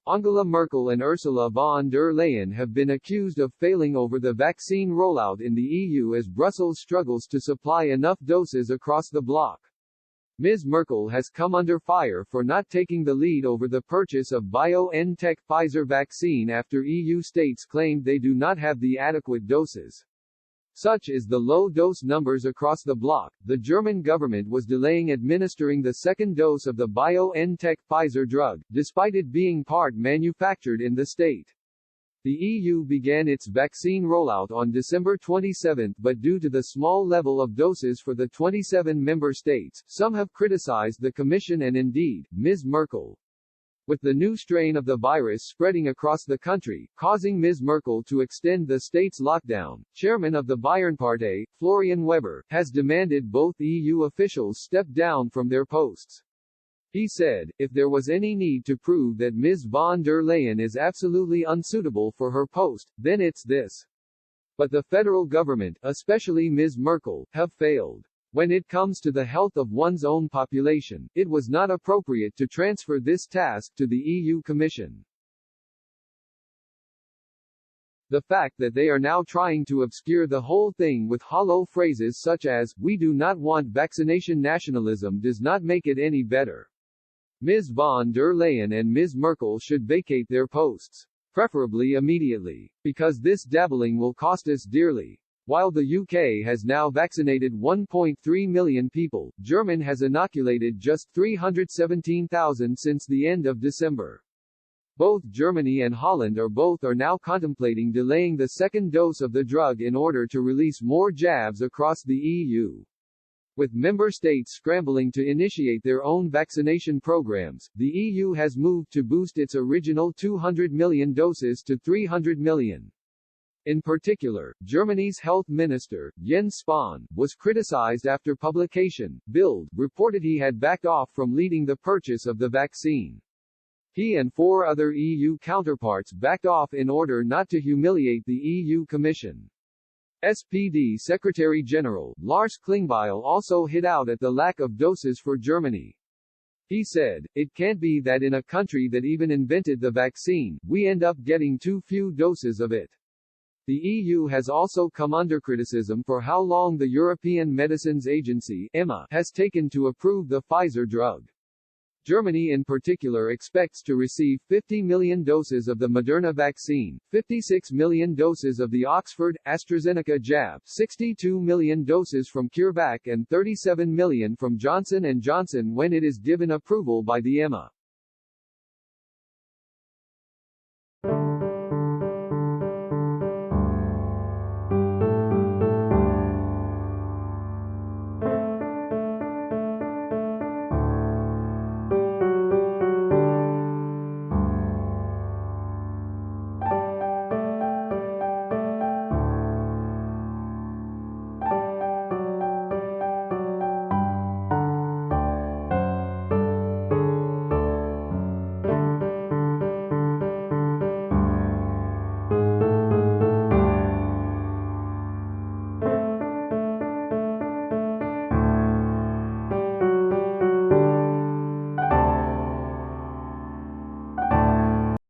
Angela Merkel and Ursula von der Leyen have been accused of failing over the vaccine rollout in the EU as Brussels struggles to supply enough doses across the bloc. Ms. Merkel has come under fire for not taking the lead over the purchase of BioNTech Pfizer vaccine after EU states claimed they do not have the adequate doses. Such is the low dose numbers across the bloc. The German government was delaying administering the second dose of the BioNTech Pfizer drug, despite it being part manufactured in the state. The EU began its vaccine rollout on December 27, but due to the small level of doses for the 27 member states, some have criticized the Commission and indeed, Ms. Merkel. With the new strain of the virus spreading across the country, causing Ms. Merkel to extend the state's lockdown, chairman of the Bayernpartei, Florian Weber, has demanded both EU officials step down from their posts. He said, if there was any need to prove that Ms. von der Leyen is absolutely unsuitable for her post, then it's this. But the federal government, especially Ms. Merkel, have failed. When it comes to the health of one's own population, it was not appropriate to transfer this task to the EU Commission. The fact that they are now trying to obscure the whole thing with hollow phrases such as, "we do not want vaccination nationalism" does not make it any better. Ms. von der Leyen and Ms. Merkel should vacate their posts. Preferably immediately. Because this dabbling will cost us dearly. While the UK has now vaccinated 1.3 million people, Germany has inoculated just 317,000 since the end of December. Both Germany and Holland are now contemplating delaying the second dose of the drug in order to release more jabs across the EU. With member states scrambling to initiate their own vaccination programs, the EU has moved to boost its original 200 million doses to 300 million. In particular, Germany's health minister, Jens Spahn, was criticized after publication. Bild reported he had backed off from leading the purchase of the vaccine. He and 4 other EU counterparts backed off in order not to humiliate the EU Commission. SPD Secretary-General, Lars Klingbeil also hit out at the lack of doses for Germany. He said, "It can't be that in a country that even invented the vaccine, we end up getting too few doses of it." The EU has also come under criticism for how long the European Medicines Agency (EMA) has taken to approve the Pfizer drug. Germany in particular expects to receive 50 million doses of the Moderna vaccine, 56 million doses of the Oxford-AstraZeneca jab, 62 million doses from CureVac and 37 million from Johnson & Johnson when it is given approval by the EMA.